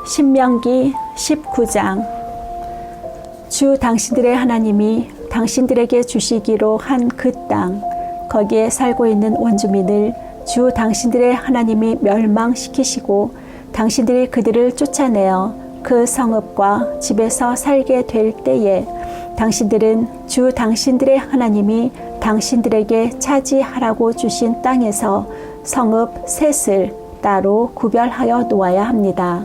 신명기 19장. 주 당신들의 하나님이 당신들에게 주시기로 한 그 땅, 거기에 살고 있는 원주민을 주 당신들의 하나님이 멸망시키시고 당신들이 그들을 쫓아내어 그 성읍과 집에서 살게 될 때에 당신들은 주 당신들의 하나님이 당신들에게 차지하라고 주신 땅에서 성읍 셋을 따로 구별하여 놓아야 합니다.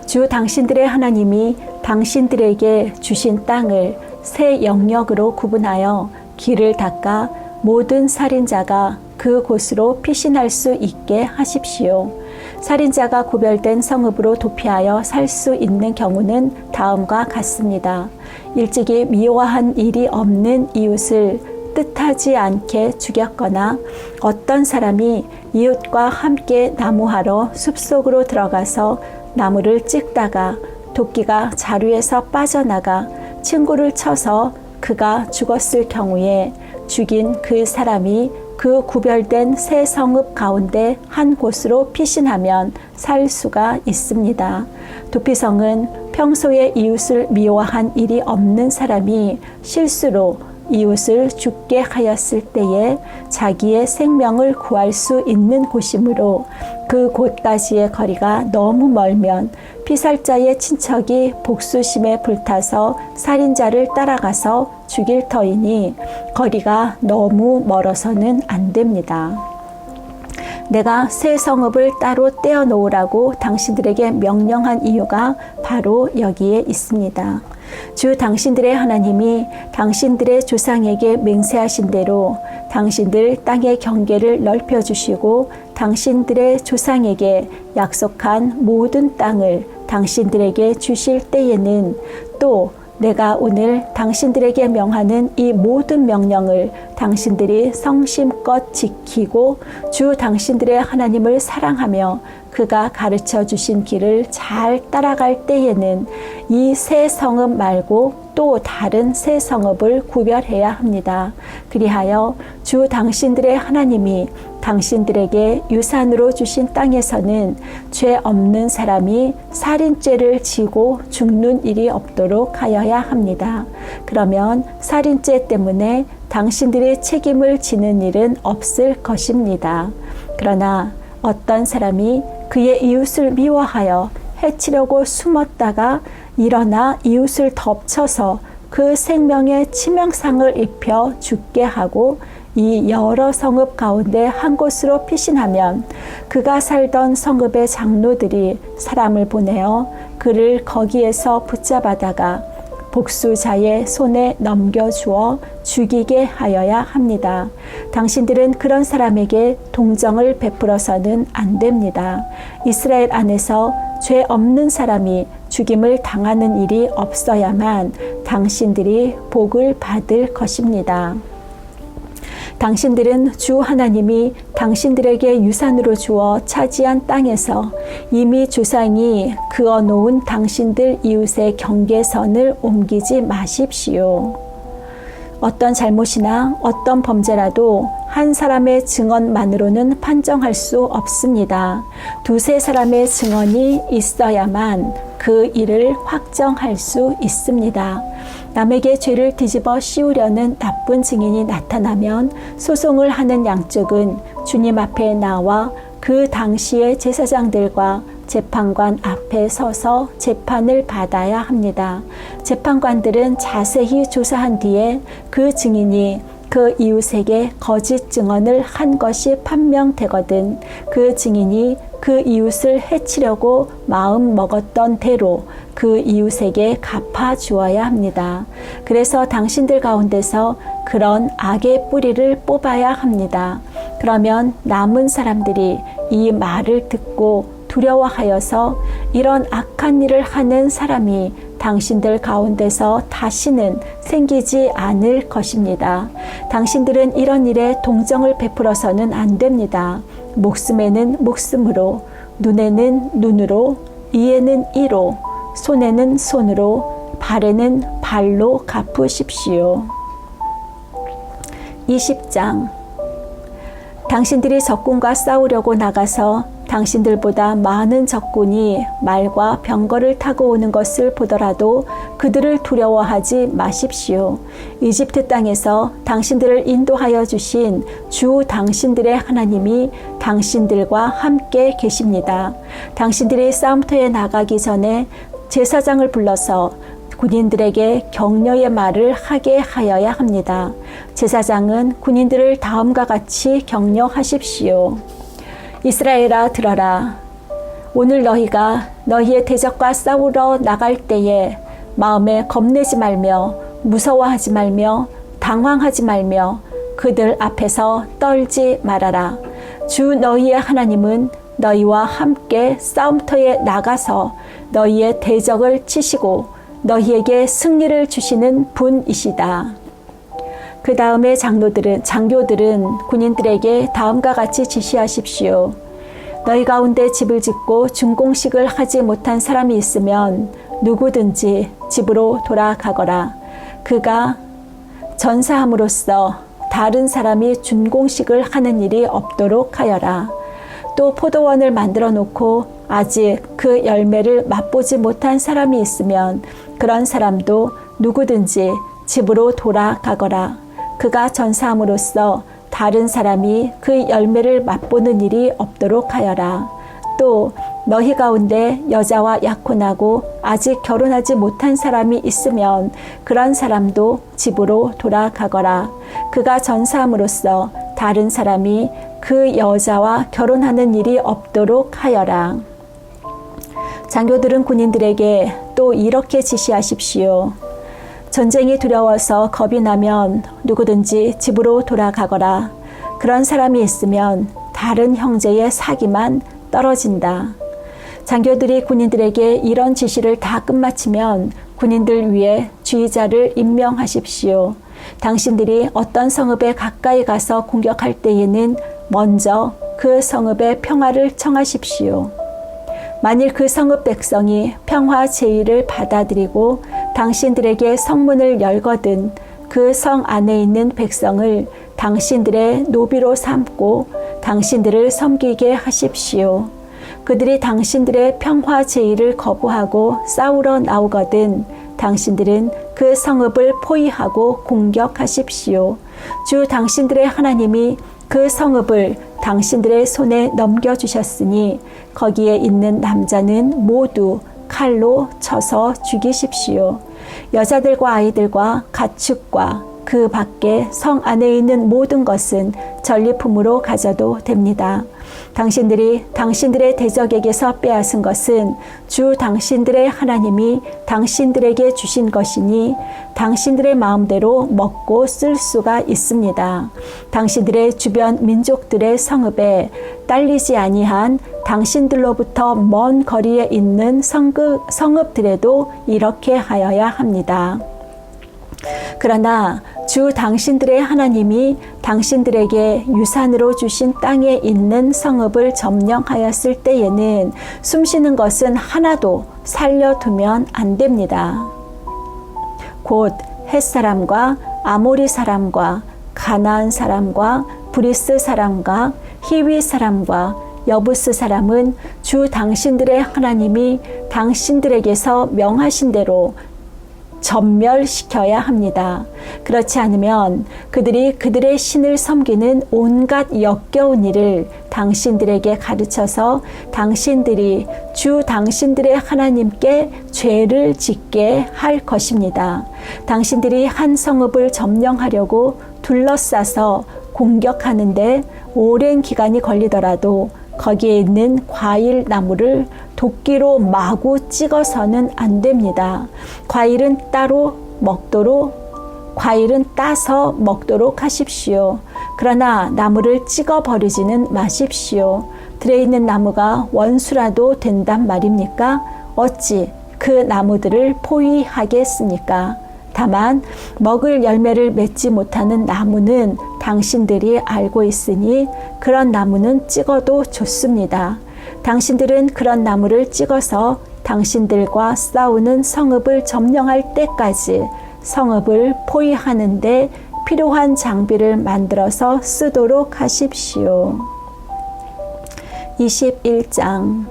주 당신들의 하나님이 당신들에게 주신 땅을 세 영역으로 구분하여 길을 닦아 모든 살인자가 그곳으로 피신할 수 있게 하십시오. 살인자가 구별된 성읍으로 도피하여 살 수 있는 경우는 다음과 같습니다. 일찍이 미워한 일이 없는 이웃을 뜻하지 않게 죽였거나 어떤 사람이 이웃과 함께 나무하러 숲속으로 들어가서 나무를 찍다가 도끼가 자루에서 빠져나가 친구를 쳐서 그가 죽었을 경우에 죽인 그 사람이 그 구별된 새 성읍 가운데 한 곳으로 피신하면 살 수가 있습니다. 도피성은 평소에 이웃을 미워한 일이 없는 사람이 실수로 이웃을 죽게 하였을 때에 자기의 생명을 구할 수 있는 곳이므로 그곳까지의 거리가 너무 멀면 피살자의 친척이 복수심에 불타서 살인자를 따라가서 죽일 터이니 거리가 너무 멀어서는 안 됩니다. 내가 새 성읍을 따로 떼어 놓으라고 당신들에게 명령한 이유가 바로 여기에 있습니다. 주 당신들의 하나님이 당신들의 조상에게 맹세하신 대로 당신들 땅의 경계를 넓혀주시고 당신들의 조상에게 약속한 모든 땅을 당신들에게 주실 때에는 또 내가 오늘 당신들에게 명하는 이 모든 명령을 당신들이 성심껏 지키고 주 당신들의 하나님을 사랑하며 그가 가르쳐 주신 길을 잘 따라갈 때에는 이 새 성읍 말고 또 다른 새 성읍을 구별해야 합니다. 그리하여 주 당신들의 하나님이 당신들에게 유산으로 주신 땅에서는 죄 없는 사람이 살인죄를 지고 죽는 일이 없도록 하여야 합니다. 그러면 살인죄 때문에 당신들이 책임을 지는 일은 없을 것입니다. 그러나 어떤 사람이 그의 이웃을 미워하여 해치려고 숨었다가 일어나 이웃을 덮쳐서 그 생명에 치명상을 입혀 죽게 하고 이 여러 성읍 가운데 한 곳으로 피신하면 그가 살던 성읍의 장로들이 사람을 보내어 그를 거기에서 붙잡아다가 복수자의 손에 넘겨주어 죽이게 하여야 합니다. 당신들은 그런 사람에게 동정을 베풀어서는 안 됩니다. 이스라엘 안에서 죄 없는 사람이 죽임을 당하는 일이 없어야만 당신들이 복을 받을 것입니다. 당신들은 주 하나님이 당신들에게 유산으로 주어 차지한 땅에서 이미 조상이 그어놓은 당신들 이웃의 경계선을 옮기지 마십시오. 어떤 잘못이나 어떤 범죄라도 한 사람의 증언만으로는 판정할 수 없습니다. 두세 사람의 증언이 있어야만 그 일을 확정할 수 있습니다. 남에게 죄를 뒤집어 씌우려는 나쁜 증인이 나타나면 소송을 하는 양쪽은 주님 앞에 나와 그 당시의 제사장들과 재판관 앞에 서서 재판을 받아야 합니다. 재판관들은 자세히 조사한 뒤에 그 증인이 그 이웃에게 거짓 증언을 한 것이 판명되거든 그 증인이 그 이웃을 해치려고 마음 먹었던 대로 그 이웃에게 갚아 주어야 합니다. 그래서 당신들 가운데서 그런 악의 뿌리를 뽑아야 합니다. 그러면 남은 사람들이 이 말을 듣고 두려워하여서 이런 악한 일을 하는 사람이 당신들 가운데서 다시는 생기지 않을 것입니다. 당신들은 이런 일에 동정을 베풀어서는 안 됩니다. 목숨에는 목숨으로, 눈에는 눈으로, 이에는 이로, 손에는 손으로, 발에는 발로 갚으십시오. 20장. 당신들이 적군과 싸우려고 나가서 당신들보다 많은 적군이 말과 병거를 타고 오는 것을 보더라도 그들을 두려워하지 마십시오. 이집트 땅에서 당신들을 인도하여 주신 주 당신들의 하나님이 당신들과 함께 계십니다. 당신들이 싸움터에 나가기 전에 제사장을 불러서 군인들에게 격려의 말을 하게 하여야 합니다. 제사장은 군인들을 다음과 같이 격려하십시오. 이스라엘아 들어라. 오늘 너희가 너희의 대적과 싸우러 나갈 때에 마음에 겁내지 말며 무서워하지 말며 당황하지 말며 그들 앞에서 떨지 말아라. 주 너희의 하나님은 너희와 함께 싸움터에 나가서 너희의 대적을 치시고 너희에게 승리를 주시는 분이시다. 그 다음에 장교들은 군인들에게 다음과 같이 지시하십시오. 너희 가운데 집을 짓고 준공식을 하지 못한 사람이 있으면 누구든지 집으로 돌아가거라. 그가 전사함으로써 다른 사람이 준공식을 하는 일이 없도록 하여라. 또 포도원을 만들어 놓고 아직 그 열매를 맛보지 못한 사람이 있으면 그런 사람도 누구든지 집으로 돌아가거라. 그가 전사함으로써 다른 사람이 그 열매를 맛보는 일이 없도록 하여라. 또 너희 가운데 여자와 약혼하고 아직 결혼하지 못한 사람이 있으면 그런 사람도 집으로 돌아가거라. 그가 전사함으로써 다른 사람이 그 여자와 결혼하는 일이 없도록 하여라. 장교들은 군인들에게 또 이렇게 지시하십시오. 전쟁이 두려워서 겁이 나면 누구든지 집으로 돌아가거라. 그런 사람이 있으면 다른 형제의 사기만 떨어진다. 장교들이 군인들에게 이런 지시를 다 끝마치면 군인들 위에 주의자를 임명하십시오. 당신들이 어떤 성읍에 가까이 가서 공격할 때에는 먼저 그 성읍의 평화를 청하십시오. 만일 그 성읍 백성이 평화 제의를 받아들이고 당신들에게 성문을 열거든 그 성 안에 있는 백성을 당신들의 노비로 삼고 당신들을 섬기게 하십시오. 그들이 당신들의 평화 제의를 거부하고 싸우러 나오거든 당신들은 그 성읍을 포위하고 공격하십시오. 주 당신들의 하나님이 그 성읍을 당신들의 손에 넘겨주셨으니 거기에 있는 남자는 모두 칼로 쳐서 죽이십시오. 여자들과 아이들과 가축과 그 밖에 성 안에 있는 모든 것은 전리품으로 가져도 됩니다. 당신들이 당신들의 대적에게서 빼앗은 것은 주 당신들의 하나님이 당신들에게 주신 것이니 당신들의 마음대로 먹고 쓸 수가 있습니다. 당신들의 주변 민족들의 성읍에 딸리지 아니한 당신들로부터 먼 거리에 있는 성읍들에도 이렇게 하여야 합니다. 그러나 주 당신들의 하나님이 당신들에게 유산으로 주신 땅에 있는 성읍을 점령하였을 때에는 숨쉬는 것은 하나도 살려두면 안 됩니다. 곧 헷사람과 아모리 사람과 가나안 사람과 브리스 사람과 히위 사람과 여부스 사람은 주 당신들의 하나님이 당신들에게서 명하신 대로 전멸시켜야 합니다. 그렇지 않으면 그들이 그들의 신을 섬기는 온갖 역겨운 일을 당신들에게 가르쳐서 당신들이 주 당신들의 하나님께 죄를 짓게 할 것입니다. 당신들이 한 성읍을 점령하려고 둘러싸서 공격하는데 오랜 기간이 걸리더라도 거기에 있는 과일 나무를 도끼로 마구 찍어서는 안 됩니다. 과일은 따서 먹도록 하십시오. 그러나 나무를 찍어 버리지는 마십시오. 들에 있는 나무가 원수라도 된단 말입니까? 어찌 그 나무들을 포위하겠습니까? 다만 먹을 열매를 맺지 못하는 나무는 당신들이 알고 있으니 그런 나무는 찍어도 좋습니다. 당신들은 그런 나무를 찍어서 당신들과 싸우는 성읍을 점령할 때까지 성읍을 포위하는 데 필요한 장비를 만들어서 쓰도록 하십시오. 21장.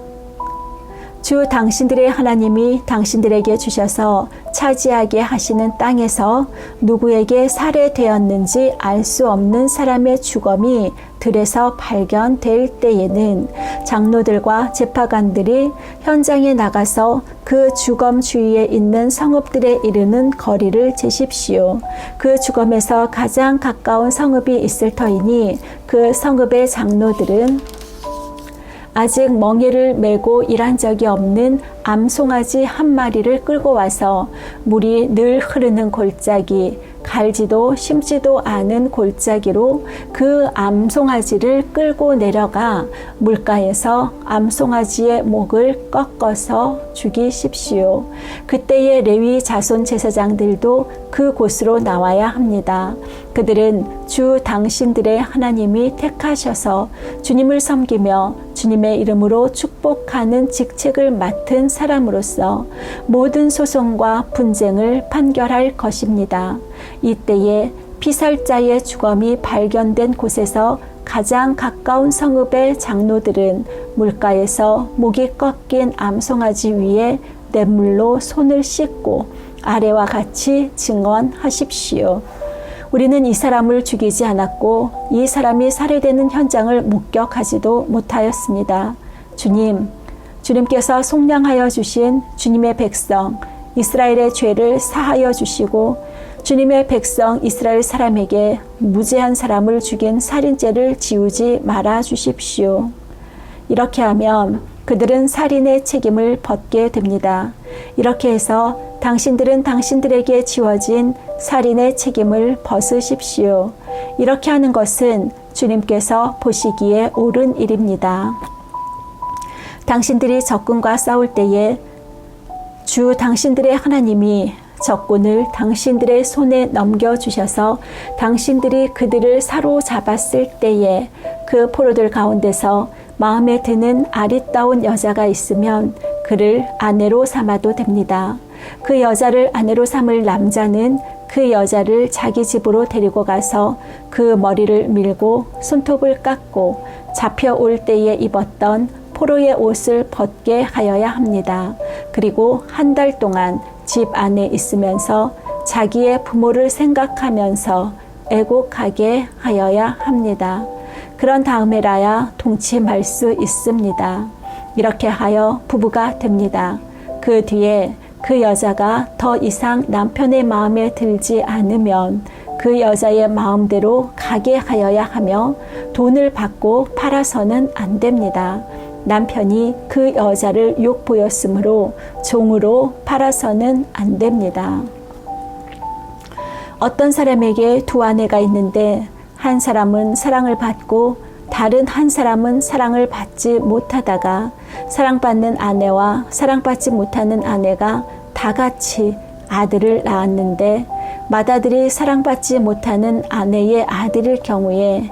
주 당신들의 하나님이 당신들에게 주셔서 차지하게 하시는 땅에서 누구에게 살해되었는지 알 수 없는 사람의 주검이 들에서 발견될 때에는 장로들과 재파관들이 현장에 나가서 그 주검 주위에 있는 성읍들에 이르는 거리를 재십시오. 그 주검에서 가장 가까운 성읍이 있을 터이니 그 성읍의 장로들은 아직 멍에를 메고 일한 적이 없는 암송아지 한 마리를 끌고 와서 물이 늘 흐르는 골짜기, 갈지도 심지도 않은 골짜기로 그 암송아지를 끌고 내려가 물가에서 암송아지의 목을 꺾어서 죽이십시오. 그때의 레위 자손 제사장들도 그 곳으로 나와야 합니다. 그들은 주 당신들의 하나님이 택하셔서 주님을 섬기며 주님의 이름으로 축복하는 직책을 맡은 사람으로서 모든 소송과 분쟁을 판결할 것입니다. 이때에 피살자의 주검이 발견된 곳에서 가장 가까운 성읍의 장로들은 물가에서 목이 꺾인 암송아지 위에 냇물로 손을 씻고 아래와 같이 증언하십시오. 우리는 이 사람을 죽이지 않았고 이 사람이 살해되는 현장을 목격하지도 못하였습니다. 주님께서 속량하여 주신 주님의 백성 이스라엘의 죄를 사하여 주시고 주님의 백성 이스라엘 사람에게 무죄한 사람을 죽인 살인죄를 지우지 말아 주십시오. 이렇게 하면 그들은 살인의 책임을 벗게 됩니다. 이렇게 해서 당신들은 당신들에게 지워진 살인의 책임을 벗으십시오. 이렇게 하는 것은 주님께서 보시기에 옳은 일입니다. 당신들이 적군과 싸울 때에 주 당신들의 하나님이 적군을 당신들의 손에 넘겨주셔서 당신들이 그들을 사로잡았을 때에 그 포로들 가운데서 마음에 드는 아리따운 여자가 있으면 그를 아내로 삼아도 됩니다. 그 여자를 아내로 삼을 남자는 그 여자를 자기 집으로 데리고 가서 그 머리를 밀고 손톱을 깎고 잡혀올 때에 입었던 포로의 옷을 벗게 하여야 합니다. 그리고 한 달 동안 집 안에 있으면서 자기의 부모를 생각하면서 애곡하게 하여야 합니다. 그런 다음에라야 동침할 수 있습니다. 이렇게 하여 부부가 됩니다. 그 뒤에 그 여자가 더 이상 남편의 마음에 들지 않으면 그 여자의 마음대로 가게 하여야 하며 돈을 받고 팔아서는 안 됩니다. 남편이 그 여자를 욕보였으므로 종으로 팔아서는 안 됩니다. 어떤 사람에게 두 아내가 있는데 한 사람은 사랑을 받고 다른 한 사람은 사랑을 받지 못하다가 사랑받는 아내와 사랑받지 못하는 아내가 다 같이 아들을 낳았는데 맏아들이 사랑받지 못하는 아내의 아들일 경우에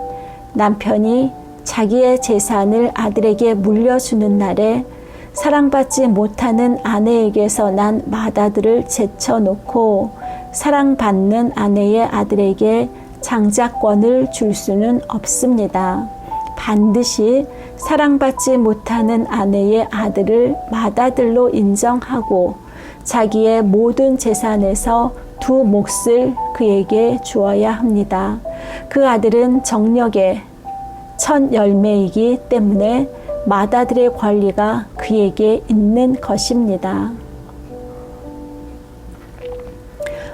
남편이 자기의 재산을 아들에게 물려주는 날에 사랑받지 못하는 아내에게서 난 맏아들을 제쳐놓고 사랑받는 아내의 아들에게 장자권을 줄 수는 없습니다. 반드시 사랑받지 못하는 아내의 아들을 맏아들로 인정하고 자기의 모든 재산에서 두 몫을 그에게 주어야 합니다. 그 아들은 정력의 첫 열매이기 때문에 맏아들의 권리가 그에게 있는 것입니다.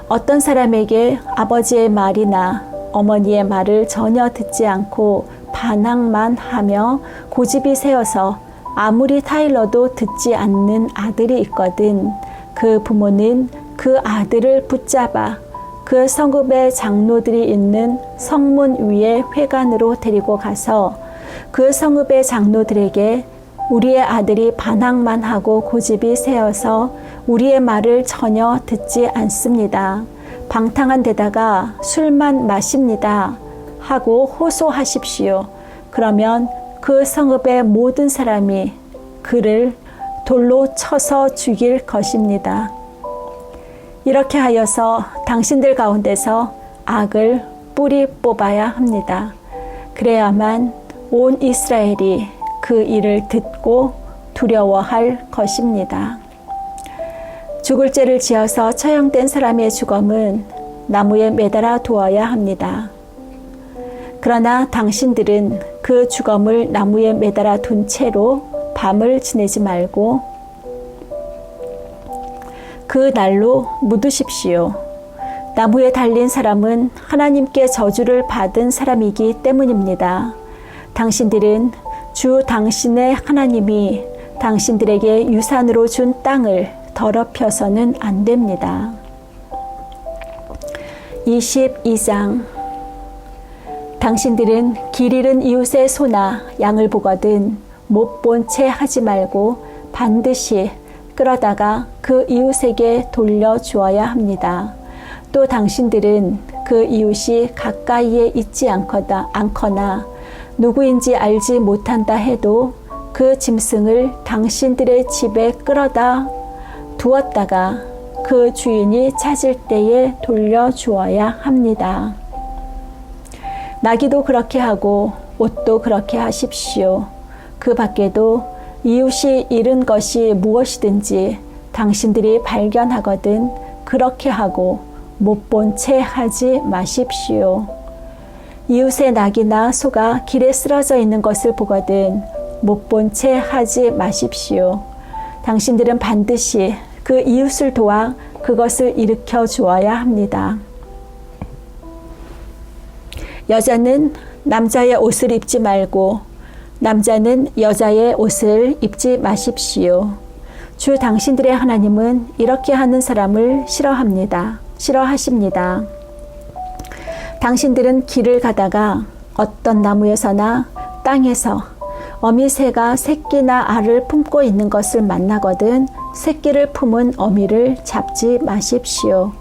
어떤 사람에게 아버지의 말이나 어머니의 말을 전혀 듣지 않고 반항만 하며 고집이 세어서 아무리 타일러도 듣지 않는 아들이 있거든 그 부모는 그 아들을 붙잡아 그 성읍의 장로들이 있는 성문 위에 회관으로 데리고 가서 그 성읍의 장로들에게 우리의 아들이 반항만 하고 고집이 세어서 우리의 말을 전혀 듣지 않습니다. 방탕한 데다가 술만 마십니다. 하고 호소하십시오. 그러면 그 성읍의 모든 사람이 그를 돌로 쳐서 죽일 것입니다. 이렇게 하여서 당신들 가운데서 악을 뿌리 뽑아야 합니다. 그래야만 온 이스라엘이 그 일을 듣고 두려워할 것입니다. 죽을 죄를 지어서 처형된 사람의 주검은 나무에 매달아 두어야 합니다. 그러나 당신들은 그 주검을 나무에 매달아 둔 채로 밤을 지내지 말고 그 날로 묻으십시오. 나무에 달린 사람은 하나님께 저주를 받은 사람이기 때문입니다. 당신들은 주 당신의 하나님이 당신들에게 유산으로 준 땅을 더럽혀서는 안 됩니다. 22장 당신들은 길 잃은 이웃의 소나 양을 보거든 못 본 채 하지 말고 반드시 끌어다가 그 이웃에게 돌려주어야 합니다. 또 당신들은 그 이웃이 가까이에 있지 않거나 누구인지 알지 못한다 해도 그 짐승을 당신들의 집에 끌어다 두었다가 그 주인이 찾을 때에 돌려주어야 합니다. 나귀도 그렇게 하고 옷도 그렇게 하십시오. 그 밖에도 이웃이 잃은 것이 무엇이든지 당신들이 발견하거든 그렇게 하고 못 본 채 하지 마십시오. 이웃의 낙이나 소가 길에 쓰러져 있는 것을 보거든 못 본 채 하지 마십시오. 당신들은 반드시 그 이웃을 도와 그것을 일으켜 주어야 합니다. 여자는 남자의 옷을 입지 말고 남자는 여자의 옷을 입지 마십시오. 주 당신들의 하나님은 이렇게 하는 사람을 싫어하십니다. 당신들은 길을 가다가 어떤 나무에서나 땅에서 어미새가 새끼나 알을 품고 있는 것을 만나거든 새끼를 품은 어미를 잡지 마십시오.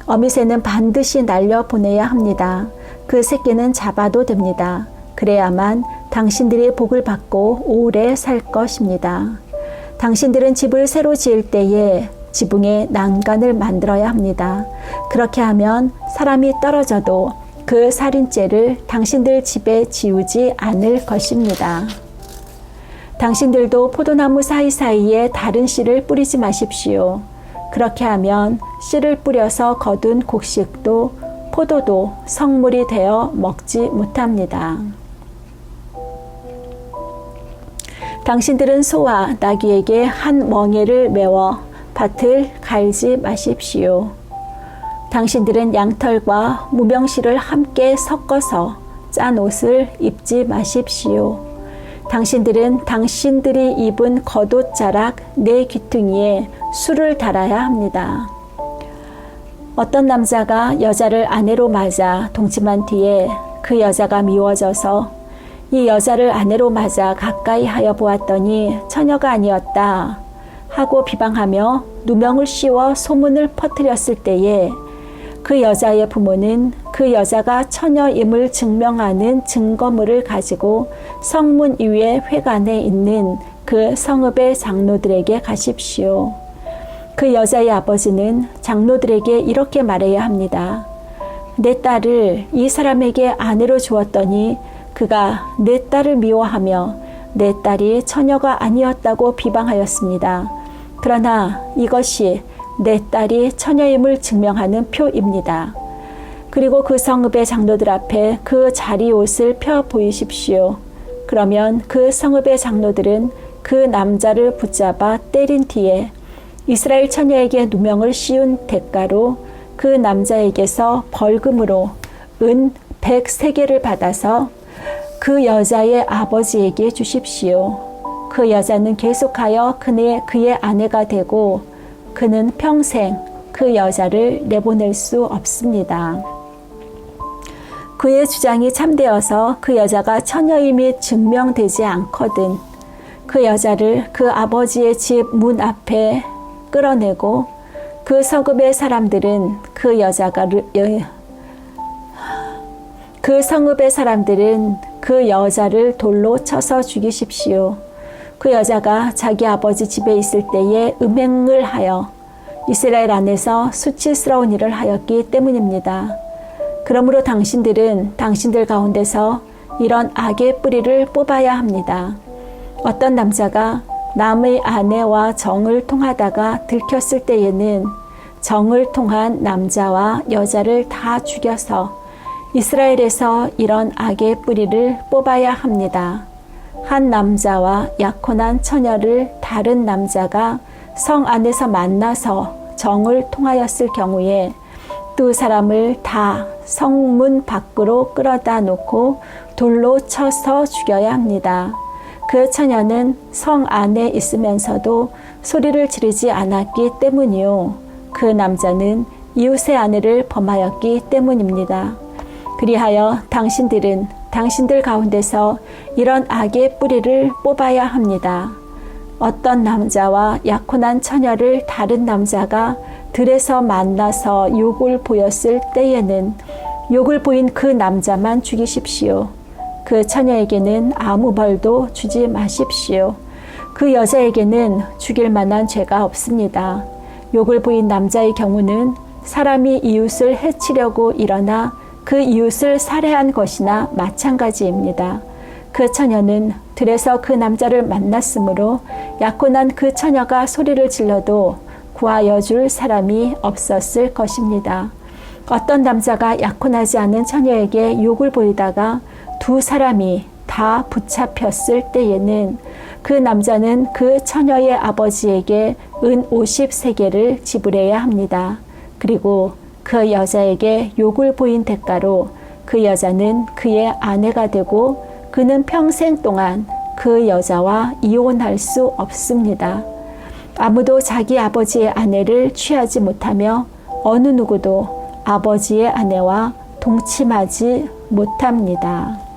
어미새는 반드시 날려보내야 합니다. 그 새끼는 잡아도 됩니다. 그래야만 당신들이 복을 받고 오래 살 것입니다. 당신들은 집을 새로 지을 때에 지붕에 난간을 만들어야 합니다. 그렇게 하면 사람이 떨어져도 그 살인죄를 당신들 집에 지우지 않을 것입니다. 당신들도 포도나무 사이사이에 다른 씨를 뿌리지 마십시오. 그렇게 하면 씨를 뿌려서 거둔 곡식도 포도도 성물이 되어 먹지 못합니다. 당신들은 소와 나귀에게 한 멍에를 메워 밭을 갈지 마십시오. 당신들은 양털과 무명실을 함께 섞어서 짠 옷을 입지 마십시오. 당신들은 당신들이 입은 겉옷자락 네 귀퉁이에 술을 달아야 합니다. 어떤 남자가 여자를 아내로 맞아 동침한 뒤에 그 여자가 미워져서 이 여자를 아내로 맞아 가까이 하여 보았더니 처녀가 아니었다 하고 비방하며 누명을 씌워 소문을 퍼뜨렸을 때에 그 여자의 부모는 그 여자가 처녀임을 증명하는 증거물을 가지고 성문 위의 회관에 있는 그 성읍의 장로들에게 가십시오. 그 여자의 아버지는 장로들에게 이렇게 말해야 합니다. 내 딸을 이 사람에게 아내로 주었더니 그가 내 딸을 미워하며 내 딸이 처녀가 아니었다고 비방하였습니다. 그러나 이것이 내 딸이 처녀임을 증명하는 표입니다. 그리고 그 성읍의 장로들 앞에 그 자리옷을 펴 보이십시오. 그러면 그 성읍의 장로들은 그 남자를 붙잡아 때린 뒤에 이스라엘 처녀에게 누명을 씌운 대가로 그 남자에게서 벌금으로 은 100세겔을 받아서 그 여자의 아버지에게 주십시오. 그 여자는 계속하여 그의 아내가 되고 그는 평생 그 여자를 내보낼 수 없습니다. 그의 주장이 참되어서 그 여자가 처녀임이 증명되지 않거든 그 여자를 그 아버지의 집 문 앞에 끌어내고 그 성읍의 사람들은 그 여자를 돌로 쳐서 죽이십시오. 그 여자가 자기 아버지 집에 있을 때에 음행을 하여 이스라엘 안에서 수치스러운 일을 하였기 때문입니다. 그러므로 당신들은 당신들 가운데서 이런 악의 뿌리를 뽑아야 합니다. 어떤 남자가 남의 아내와 정을 통하다가 들켰을 때에는 정을 통한 남자와 여자를 다 죽여서 이스라엘에서 이런 악의 뿌리를 뽑아야 합니다. 한 남자와 약혼한 처녀를 다른 남자가 성 안에서 만나서 정을 통하였을 경우에 두 사람을 다 성문 밖으로 끌어다 놓고 돌로 쳐서 죽여야 합니다. 그 처녀는 성 안에 있으면서도 소리를 지르지 않았기 때문이요. 그 남자는 이웃의 아내를 범하였기 때문입니다. 그리하여 당신들은 당신들 가운데서 이런 악의 뿌리를 뽑아야 합니다. 어떤 남자와 약혼한 처녀를 다른 남자가 들에서 만나서 욕을 보였을 때에는 욕을 보인 그 남자만 죽이십시오. 그 처녀에게는 아무 벌도 주지 마십시오. 그 여자에게는 죽일 만한 죄가 없습니다. 욕을 보인 남자의 경우는 사람이 이웃을 해치려고 일어나 그 이웃을 살해한 것이나 마찬가지입니다. 그 처녀는 들에서 그 남자를 만났으므로 약혼한 그 처녀가 소리를 질러도 구하여 줄 사람이 없었을 것입니다. 어떤 남자가 약혼하지 않은 처녀에게 욕을 보이다가 두 사람이 다 붙잡혔을 때에는 그 남자는 그 처녀의 아버지에게 은 50세겔을 지불해야 합니다. 그리고 그 여자에게 욕을 보인 대가로 그 여자는 그의 아내가 되고 그는 평생 동안 그 여자와 이혼할 수 없습니다. 아무도 자기 아버지의 아내를 취하지 못하며 어느 누구도 아버지의 아내와 동침하지 못합니다.